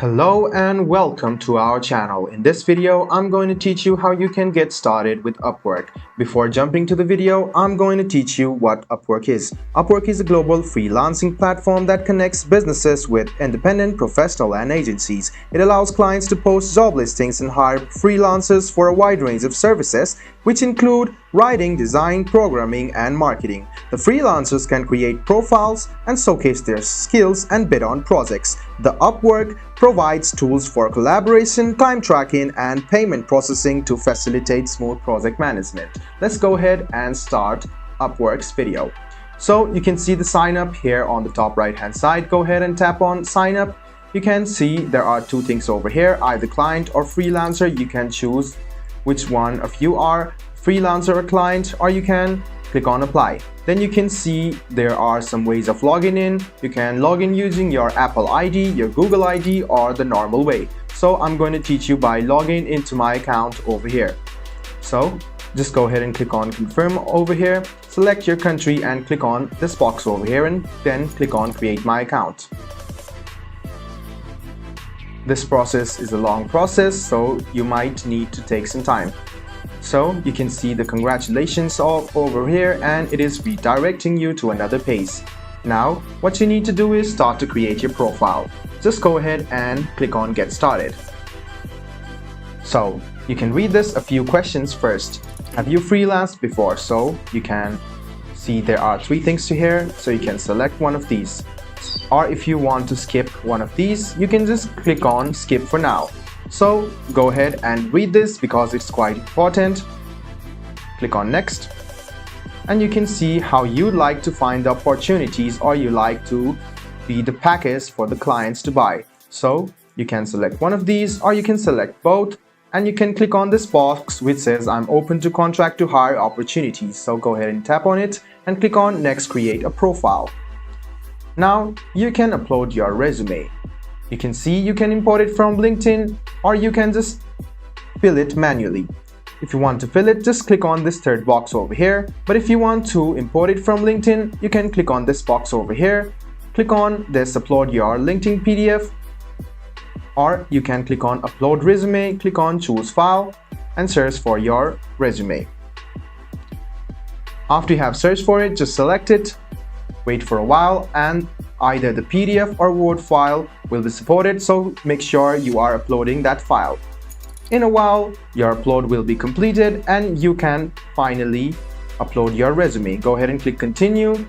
Hello and welcome to our channel. In this video, I'm going to teach you how you can get started with Upwork. Before jumping to the video, I'm going to teach you what Upwork is. Upwork is a global freelancing platform that connects businesses with independent, professional, and agencies. It allows clients to post job listings and hire freelancers for a wide range of services, which include writing, design, programming, and marketing. The freelancers can create profiles and showcase their skills and bid on projects. The Upwork provides tools for collaboration, time tracking, and payment processing to facilitate smooth project management. Let's go ahead and start Upwork's video. So you can see the sign up here on the top right hand side. Go ahead and tap on sign up. You can see there are two things over here, either client or freelancer. You can choose which one of you are, freelancer or client, or you can click on apply. Then you can see there are some ways of logging in. You can log in using your Apple ID, your Google ID, or the normal way. So I'm going to teach you by logging into my account over here. So just go ahead and click on confirm over here, select your country and click on this box over here, and then click on create my account. This process is a long process, so you might need to take some time. So you can see the congratulations all over here, and it is redirecting you to another page. Now what you need to do is start to create your profile. Just go ahead and click on get started. So you can read this a few questions first. Have you freelanced before? So you can see there are three things to here, so you can select one of these. Or if you want to skip one of these, you can just click on skip for now. So go ahead and read this because it's quite important. Click on next, and you can see how you'd like to find the opportunities, or you like to be the package for the clients to buy. So you can select one of these, or you can select both, and you can click on this box which says I'm open to contract to hire opportunities. So go ahead and tap on it and click on next, create a profile. Now you can upload your resume. You can see you can import it from LinkedIn, or you can just fill it manually. If you want to fill it, just click on this third box over here. But if you want to import it from LinkedIn, you can click on this box over here. Click on this upload your LinkedIn PDF, or you can click on upload resume, click on choose file and search for your resume. After you have searched for it, just select it, wait for a while, and either the PDF or Word file will be supported, so make sure you are uploading that file. In a while, your upload will be completed and you can finally upload your resume. Go ahead and click continue,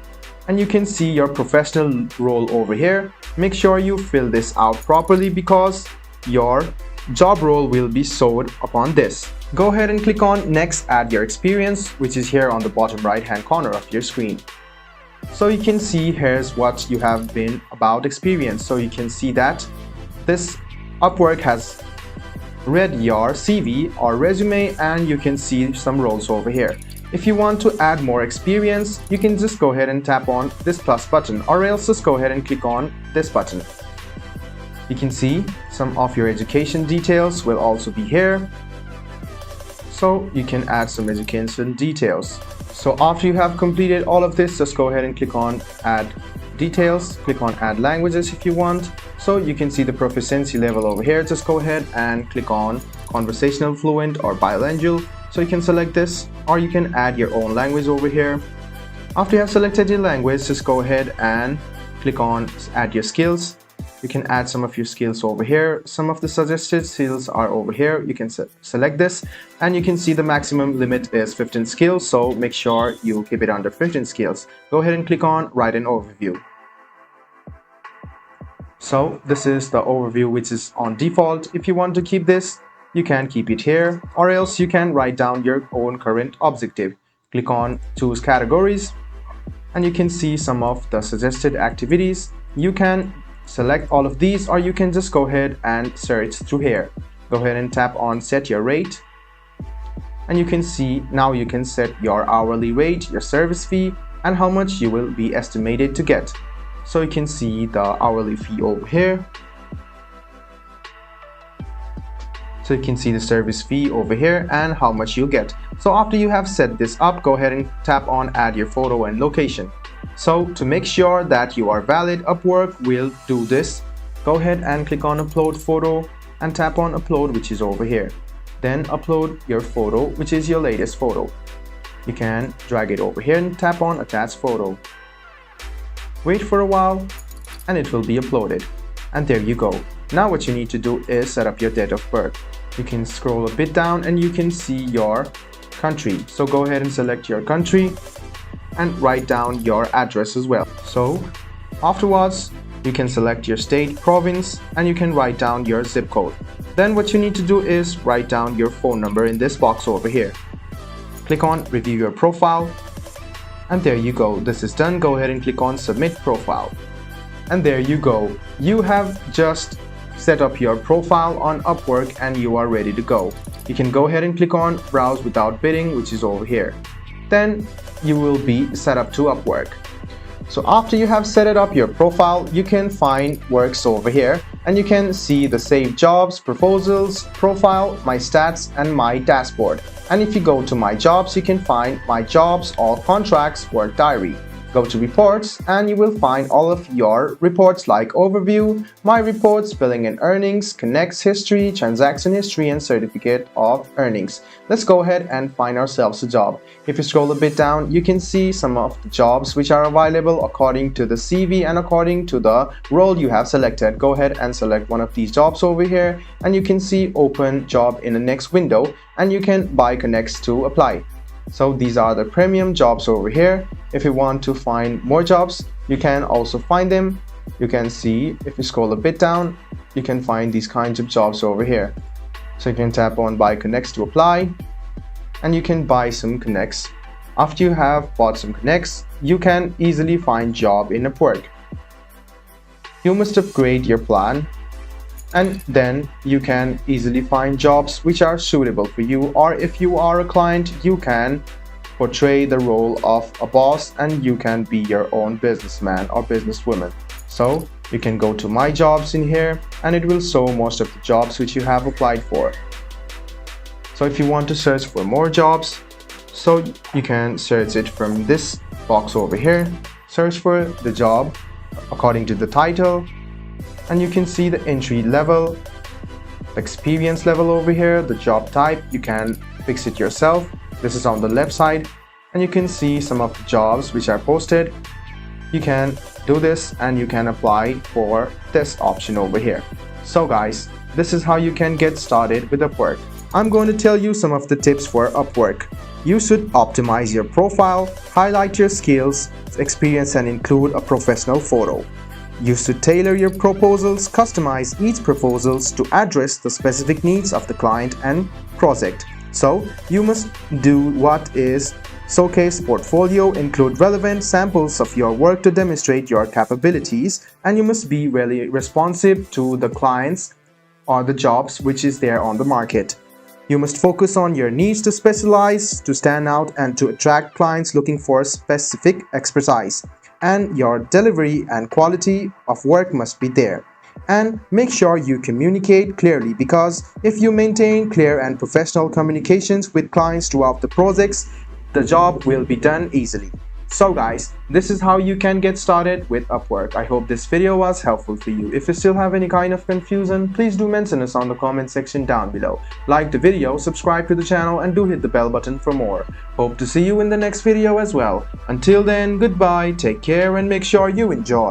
and you can see your professional role over here. Make sure you fill this out properly because your job role will be showed upon this. Go ahead and click on next, add your experience, which is here on the bottom right hand corner of your screen. So you can see here's what you have been about experience. So you can see that this Upwork has read your CV or resume, and you can see some roles over here. If you want to add more experience, you can just go ahead and tap on this plus button, or else just go ahead and click on this button. You can see some of your education details will also be here. So you can add some education details. So after you have completed all of this, just go ahead and click on add details, click on add languages if you want. So you can see the proficiency level over here. Just go ahead and click on conversational, fluent, or bilingual. So you can select this, or you can add your own language over here. After you have selected your language, just go ahead and click on add your skills. You can add some of your skills over here. Some of the suggested skills are over here. You can select this, and you can see the maximum limit is 15 skills. So make sure you keep it under 15 skills. Go ahead and click on write an overview. So this is the overview which is on default. If you want to keep this, you can keep it here, or else you can write down your own current objective. Click on choose categories, and you can see some of the suggested activities. You can select all of these, or you can just go ahead and search through here. Go ahead and tap on set your rate, and you can see now you can set your hourly rate, your service fee, and how much you will be estimated to get. So you can see the hourly fee over here. So you can see the service fee over here and how much you'll get. So after you have set this up, go ahead and tap on add your photo and location. So to make sure that you are valid, Upwork will do this go ahead and click on upload photo and tap on upload, which is over here. Then upload your photo, which is your latest photo. You can drag it over here and tap on attach photo. Wait for a while and it will be uploaded. And there you go. Now what you need to do is set up your date of birth. You can scroll a bit down and you can see your country. So go ahead and select your country and write down your address as well. So afterwards, you can select your state, province, and you can write down your zip code. Then what you need to do is write down your phone number in this box over here. Click on review your profile, and there you go. This is done. Go ahead and click on submit profile. And there you go. You have just set up your profile on Upwork and you are ready to go. You can go ahead and click on browse without bidding, which is over here. Then you will be set up to Upwork. So after you have set it up your profile, you can find works over here and you can see the saved jobs, proposals, profile, my stats and my dashboard. And if you go to my jobs, you can find my jobs, all contracts, work diary. Go to reports and you will find all of your reports like overview, my reports, billing and earnings, connects history, transaction history and certificate of earnings. Let's go ahead and find ourselves a job. If you scroll a bit down, you can see some of the jobs which are available according to the CV and according to the role you have selected. Go ahead and select one of these jobs over here and you can see open job in the next window and you can buy connects to apply. So these are the premium jobs over here. If you want to find more jobs, you can also find them. You can see if you scroll a bit down, you can find these kinds of jobs over here. So you can tap on buy connects to apply and you can buy some connects. After you have bought some connects, you can easily find job in Upwork. You must upgrade your plan and then you can easily find jobs which are suitable for you, or if you are a client, you can portray the role of a boss and you can be your own businessman or businesswoman. So you can go to my jobs in here and it will show most of the jobs which you have applied for. So if you want to search for more jobs, so you can search it from this box over here. Search for the job according to the title and you can see the entry level, experience level over here, the job type. You can fix it yourself. This is on the left side and you can see some of the jobs which are posted. You can do this and you can apply for this option over here. So guys, this is how you can get started with Upwork. I'm going to tell you some of the tips for Upwork. You should optimize your profile, highlight your skills, experience and include a professional photo. You should tailor your proposals, customize each proposals to address the specific needs of the client and project. So you must do what is showcase portfolio, include relevant samples of your work to demonstrate your capabilities, and you must be really responsive to the clients or the jobs which is there on the market. You must focus on your needs to specialize, to stand out and to attract clients looking for specific expertise. And your delivery and quality of work must be there. And make sure you communicate clearly, because if you maintain clear and professional communications with clients throughout the projects, the job will be done easily. So guys, this is how you can get started with Upwork. I hope this video was helpful for you. If you still have any kind of confusion, please do mention us on the comment section down below. Like the video, subscribe to the channel and do hit the bell button for more. Hope to see you in the next video as well. Until then, goodbye, take care and make sure you enjoy.